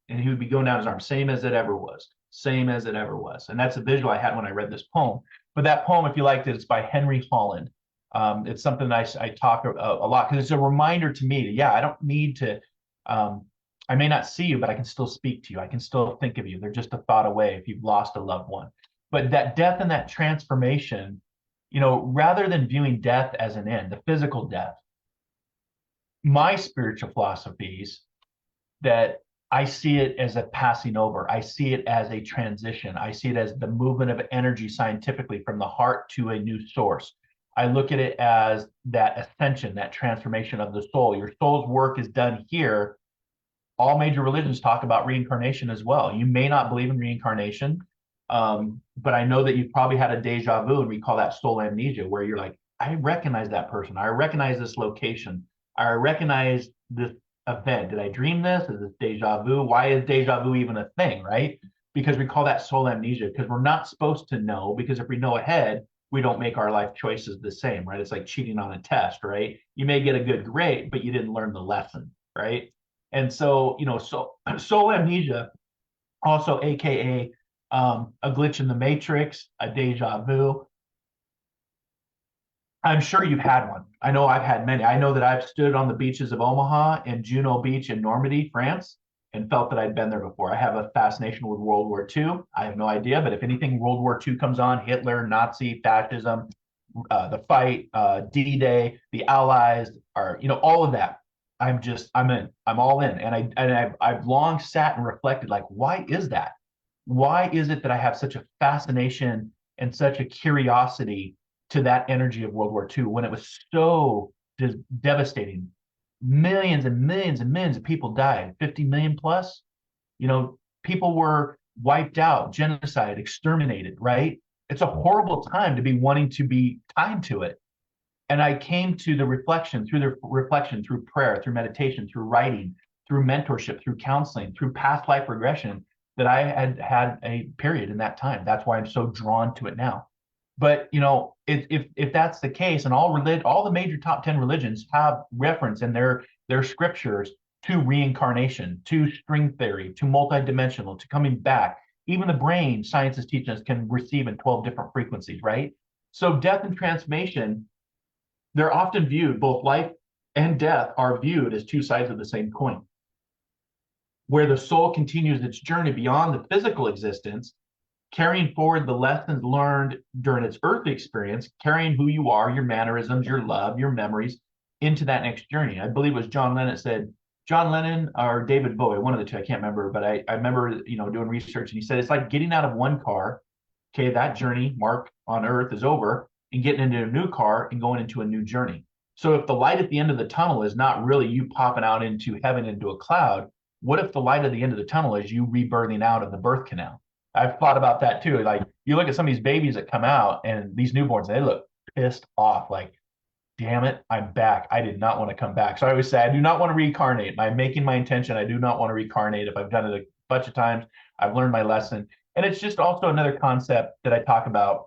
and he would be going down his arm, same as it ever was, same as it ever was. And that's a visual I had when I read this poem. But that poem, if you liked it, it's by Henry Holland. It's something I talk a lot because it's a reminder to me that, yeah, I don't need to, I may not see you, but I can still speak to you. I can still think of you. They're just a thought away if you've lost a loved one. But that death and that transformation, rather than viewing death as an end, the physical death, my spiritual philosophies that I see it as a passing over. I see it as a transition. I see it as the movement of energy scientifically from the heart to a new source. I look at it as that ascension, that transformation of the soul. Your soul's work is done here. All major religions talk about reincarnation as well. You may not believe in reincarnation, but I know that you've probably had a deja vu, and we call that soul amnesia, where you're like, I recognize that person. I recognize this location. I recognize this event. Did I dream this? Is this deja vu? Why is deja vu even a thing, right? Because we call that soul amnesia, because we're not supposed to know, because if we know ahead, we don't make our life choices the same, right? It's like cheating on a test, right? You may get a good grade, but you didn't learn the lesson, right? And so, soul amnesia, also AKA a glitch in the matrix, a deja vu. I'm sure you've had one. I know I've had many. I know that I've stood on the beaches of Omaha and Juno Beach in Normandy, France, and felt that I'd been there before. I have a fascination with World War II. I have no idea, but if anything World War II comes on, Hitler, Nazi, fascism, the fight, D-Day, the Allies, are, all of that. I'm in. I'm all in. And I've long sat and reflected, like, why is that? Why is it that I have such a fascination and such a curiosity to that energy of World War II when it was so devastating? Millions and millions and millions of people died, 50 million plus. People were wiped out, genocide, exterminated, right? It's a horrible time to be wanting to be tied to it. And I came to the reflection, through prayer, through meditation, through writing, through mentorship, through counseling, through past life regression, that I had a period in that time. That's why I'm so drawn to it now. But if that's the case, and all the major top 10 religions have reference in their scriptures to reincarnation, to string theory, to multidimensional, to coming back. Even the brain, science is teaching us, can receive in 12 different frequencies, right? So death and transformation, they're often viewed, both life and death are viewed as two sides of the same coin, where the soul continues its journey beyond the physical existence, carrying forward the lessons learned during its earthly experience, carrying who you are, your mannerisms, your love, your memories into that next journey. I believe it was John Lennon said, John Lennon or David Bowie, one of the two, I can't remember, but I remember, doing research, and he said, it's like getting out of one car. Okay, that journey, Mark, on earth is over, and getting into a new car and going into a new journey. So if the light at the end of the tunnel is not really you popping out into heaven, into a cloud, what if the light at the end of the tunnel is you rebirthing out of the birth canal? I've thought about that too. Like, you look at some of these babies that come out and these newborns, they look pissed off. Like, damn it, I'm back. I did not want to come back. So I always say, I do not want to reincarnate. I'm making my intention. I do not want to reincarnate. If I've done it a bunch of times, I've learned my lesson. And it's just also another concept that I talk about.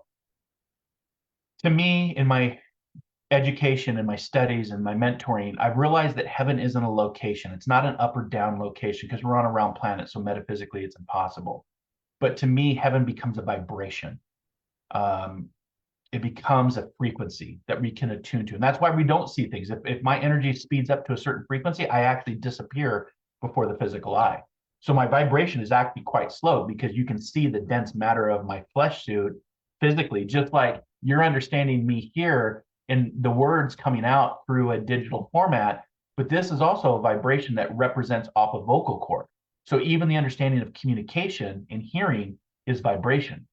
To me, in my education and my studies and my mentoring, I've realized that heaven isn't a location. It's not an up or down location, because we're on a round planet. So metaphysically, it's impossible. But to me, heaven becomes a vibration. It becomes a frequency that we can attune to. And that's why we don't see things. If my energy speeds up to a certain frequency, I actually disappear before the physical eye. So my vibration is actually quite slow, because you can see the dense matter of my flesh suit physically, just like you're understanding me here and the words coming out through a digital format. But this is also a vibration that represents off a vocal cord. So even the understanding of communication and hearing is vibration.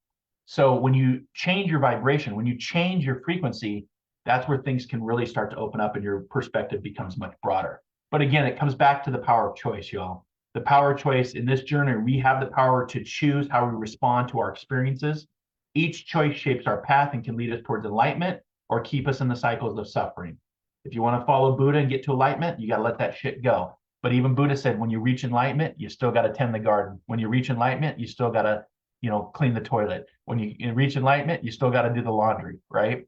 So when you change your vibration, when you change your frequency, that's where things can really start to open up and your perspective becomes much broader. But again, it comes back to the power of choice, y'all. The power of choice in this journey, we have the power to choose how we respond to our experiences. Each choice shapes our path and can lead us towards enlightenment or keep us in the cycles of suffering. If you want to follow Buddha and get to enlightenment, you got to let that shit go. But even Buddha said, when you reach enlightenment, you still got to tend the garden. When you reach enlightenment, you still got to, clean the toilet. When you reach enlightenment, you still got to do the laundry, right?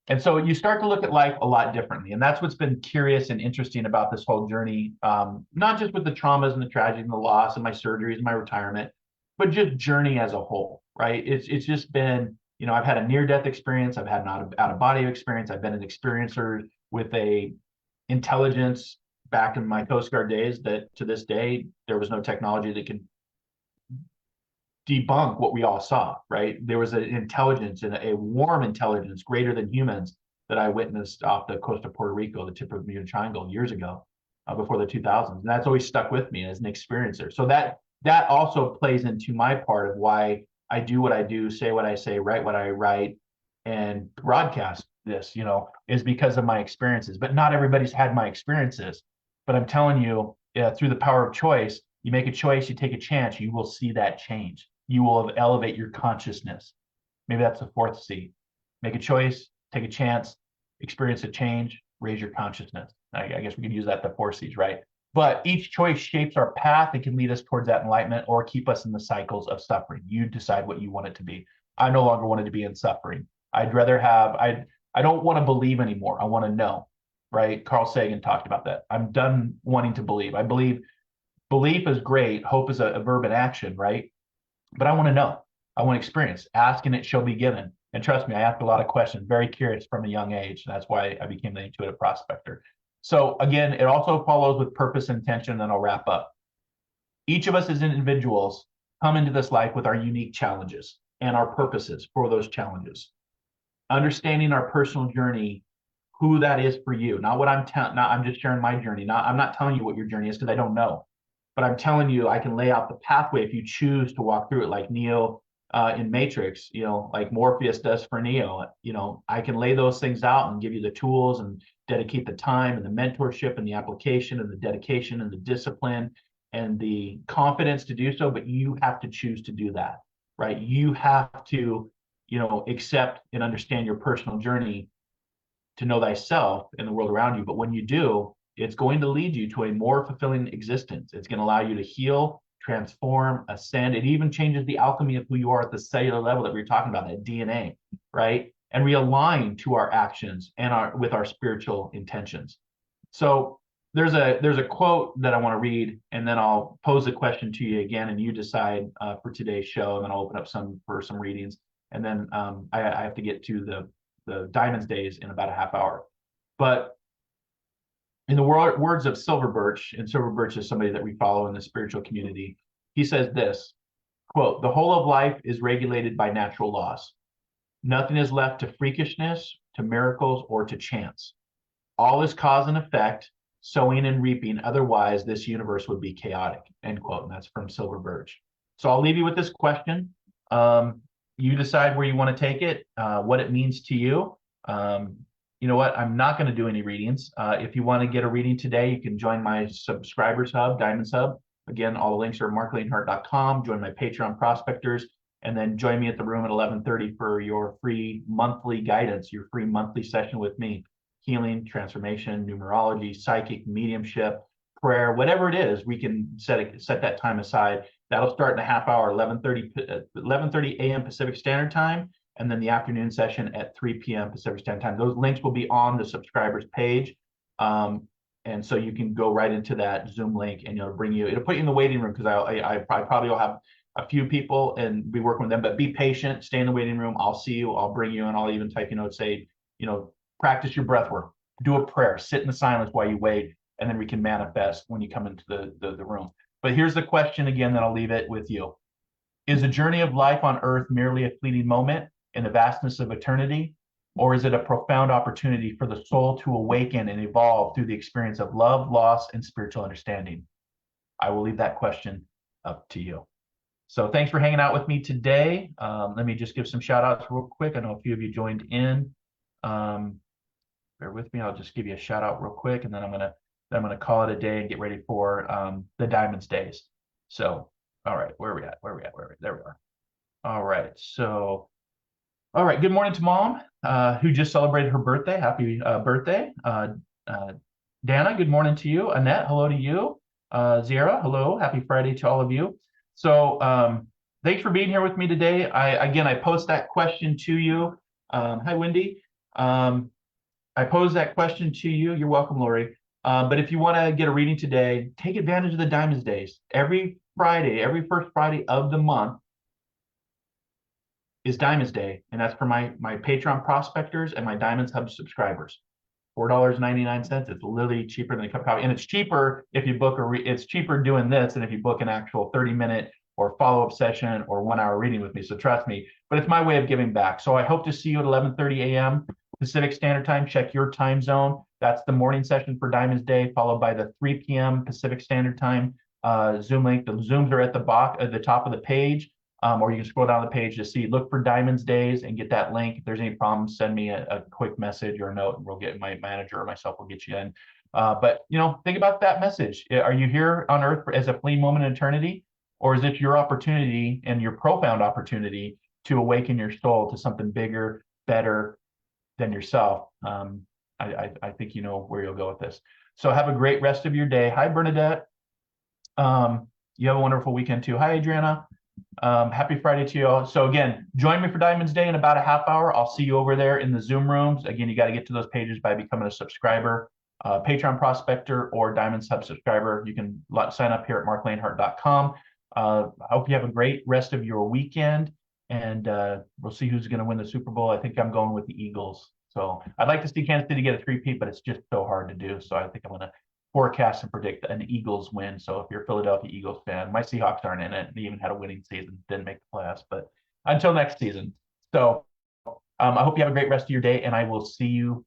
And so you start to look at life a lot differently. And that's what's been curious and interesting about this whole journey, not just with the traumas and the tragedy and the loss and my surgeries and my retirement, but just journey as a whole, right? It's just been, I've had a near-death experience. I've had an out-of-body experience. I've been an experiencer with a intelligence back in my Coast Guard days that to this day, there was no technology that could debunk what we all saw, right? There was an intelligence and a warm intelligence greater than humans that I witnessed off the coast of Puerto Rico, the tip of the Bermuda Triangle years ago, before the 2000s. And that's always stuck with me as an experiencer. So that also plays into my part of why I do what I do, say what I say, write what I write, and broadcast this, is because of my experiences. But not everybody's had my experiences. But I'm telling you, through the power of choice, you make a choice, you take a chance, you will see that change. You will elevate your consciousness. Maybe that's the fourth C. Make a choice, take a chance, experience a change, raise your consciousness. I guess we could use that, the four C's, right? But each choice shapes our path and can lead us towards that enlightenment or keep us in the cycles of suffering. You decide what you want it to be. I no longer wanted to be in suffering. I'd rather have, I don't want to believe anymore. I want to know, right? Carl Sagan talked about that. I'm done wanting to believe. I believe belief is great. Hope is a verb in action, right? But I want to know. I want to experience. Ask and it shall be given. And trust me, I ask a lot of questions, very curious from a young age. That's why I became the intuitive prospector. So again, it also follows with purpose and intention, and I'll wrap up. Each of us as individuals come into this life with our unique challenges and our purposes for those challenges. Understanding our personal journey, who that is for you, not what I'm just sharing my journey. I'm not telling you what your journey is because I don't know. But I'm telling you, I can lay out the pathway if you choose to walk through it, like Neo in Matrix, like Morpheus does for Neo. I can lay those things out and give you the tools and dedicate the time and the mentorship and the application and the dedication and the discipline and the confidence to do so. But you have to choose to do that, right? You have to, accept and understand your personal journey to know thyself and the world around you. But when you do, it's going to lead you to a more fulfilling existence. It's going to allow you to heal, transform, ascend. It even changes the alchemy of who you are at the cellular level that we were talking about, that DNA, right? And realign to our actions and with our spiritual intentions. So there's a quote that I want to read, and then I'll pose a question to you again, and you decide for today's show, and then I'll open up for some readings, and then I have to get to the Diamonds Days in about a half hour. But in the words of Silver Birch, and Silver Birch is somebody that we follow in the spiritual community, he says this, quote, "The whole of life is regulated by natural laws. Nothing is left to freakishness, to miracles, or to chance. All is cause and effect, sowing and reaping. Otherwise, this universe would be chaotic," end quote. And that's from Silver Birch. So I'll leave you with this question. You decide where you want to take it, what it means to you. You know what? I'm not going to do any readings. If you want to get a reading today, you can join my subscribers hub, Diamonds Hub. Again, all the links are marclainhart.com. Join my Patreon prospectors, and then join me at the room at 11:30 for your free monthly guidance, your free monthly session with me. Healing, transformation, numerology, psychic, mediumship, prayer, whatever it is, we can set that time aside. That'll start in a half hour, 11:30 a.m. Pacific Standard Time, and then the afternoon session at 3 p.m. Pacific Standard Time. Those links will be on the subscribers page. And so you can go right into that Zoom link, and it'll put you in the waiting room, because I probably will have a few people and be working with them, but be patient, stay in the waiting room. I'll see you, I'll bring you in, I'll even type, say, practice your breath work, do a prayer, sit in the silence while you wait, and then we can manifest when you come into the room. But here's the question again, that I'll leave it with you. Is the journey of life on earth merely a fleeting moment in the vastness of eternity? Or is it a profound opportunity for the soul to awaken and evolve through the experience of love, loss, and spiritual understanding? I will leave that question up to you. So thanks for hanging out with me today. Let me just give some shout outs real quick. I know a few of you joined in. Bear with me. I'll just give you a shout out real quick, and then I'm gonna call it a day and get ready for the Diamonds Days. So, all right, where are we at? There we are. All right. So, all right. Good morning to Mom, who just celebrated her birthday. Happy birthday. Dana, good morning to you. Annette, hello to you. Zira, hello. Happy Friday to all of you. So, thanks for being here with me today. I posed that question to you. Hi, Wendy. I posed that question to you. You're welcome, Lori. But if you want to get a reading today, take advantage of the Diamonds Days. Every Friday, every first Friday of the month is Diamonds Day, and that's for my Patreon prospectors and my Diamonds Hub subscribers. $4.99. It's literally cheaper than a cup of coffee, and it's cheaper if you book it's cheaper doing this than if you book an actual 30-minute or follow-up session or 1-hour reading with me. So trust me, but it's my way of giving back. So I hope to see you at 11:30 a.m. Pacific Standard Time. Check your time zone. That's the morning session for Diamonds Day, followed by the 3 p.m. Pacific Standard Time Zoom link. The Zooms are at the top of the page, or you can scroll down the page to see. Look for Diamonds Days and get that link. If there's any problems, send me a quick message or a note, and we'll get my manager or myself will get you in. But think about that message. Are you here on Earth as a fleeting moment in eternity, or is it your opportunity and your profound opportunity to awaken your soul to something bigger, better than yourself? I think you know where you'll go with this. So have a great rest of your day. Hi, Bernadette. You have a wonderful weekend too. Hi, Adriana. Happy Friday to you all. So again, join me for Diamonds Day in about a half hour. I'll see you over there in the Zoom rooms. Again, you got to get to those pages by becoming a subscriber, Patreon prospector, or Diamonds Hub subscriber. You can sign up here at marclainhart.com. I hope you have a great rest of your weekend, and we'll see who's going to win the Super Bowl. I think I'm going with the Eagles. So I'd like to see Kansas City get a three-peat, but it's just so hard to do. So I think I'm going to forecast and predict an Eagles win. So if you're a Philadelphia Eagles fan, my Seahawks aren't in it. They even had a winning season, didn't make the playoffs, but until next season. So I hope you have a great rest of your day, and I will see you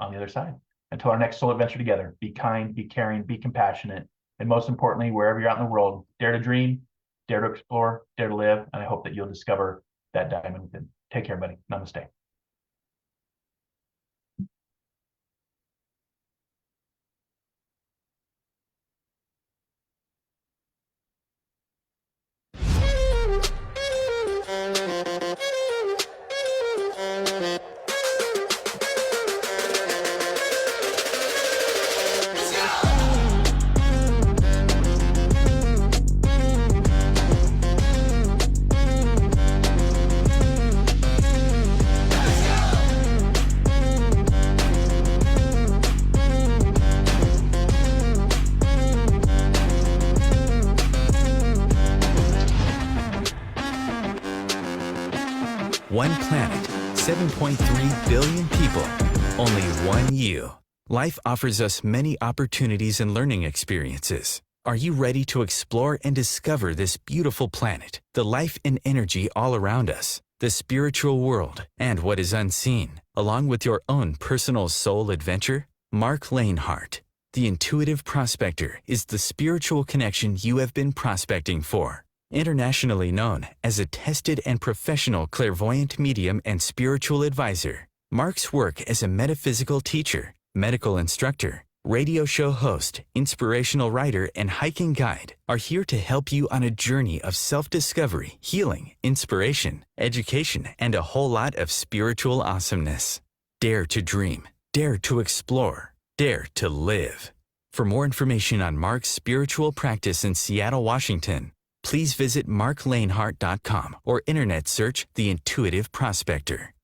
on the other side. Until our next soul adventure together, be kind, be caring, be compassionate, and most importantly, wherever you're out in the world, dare to dream, dare to explore, dare to live, and I hope that you'll discover that diamond within. Take care, buddy. Namaste. One planet, 7.3 billion people, only one you. Life offers us many opportunities and learning experiences. Are you ready to explore and discover this beautiful planet, the life and energy all around us, the spiritual world, and what is unseen, along with your own personal soul adventure? Marc Lainhart, the intuitive prospector, is the spiritual connection you have been prospecting for. Internationally known as a tested and professional clairvoyant medium and spiritual advisor, Marc's work as a metaphysical teacher, medical instructor, radio show host, inspirational writer, and hiking guide are here to help you on a journey of self-discovery, healing, inspiration, education, and a whole lot of spiritual awesomeness. Dare to dream, dare to explore, dare to live. For more information on Marc's spiritual practice in Seattle, Washington, please visit marclainhart.com or internet search The Intuitive Prospector.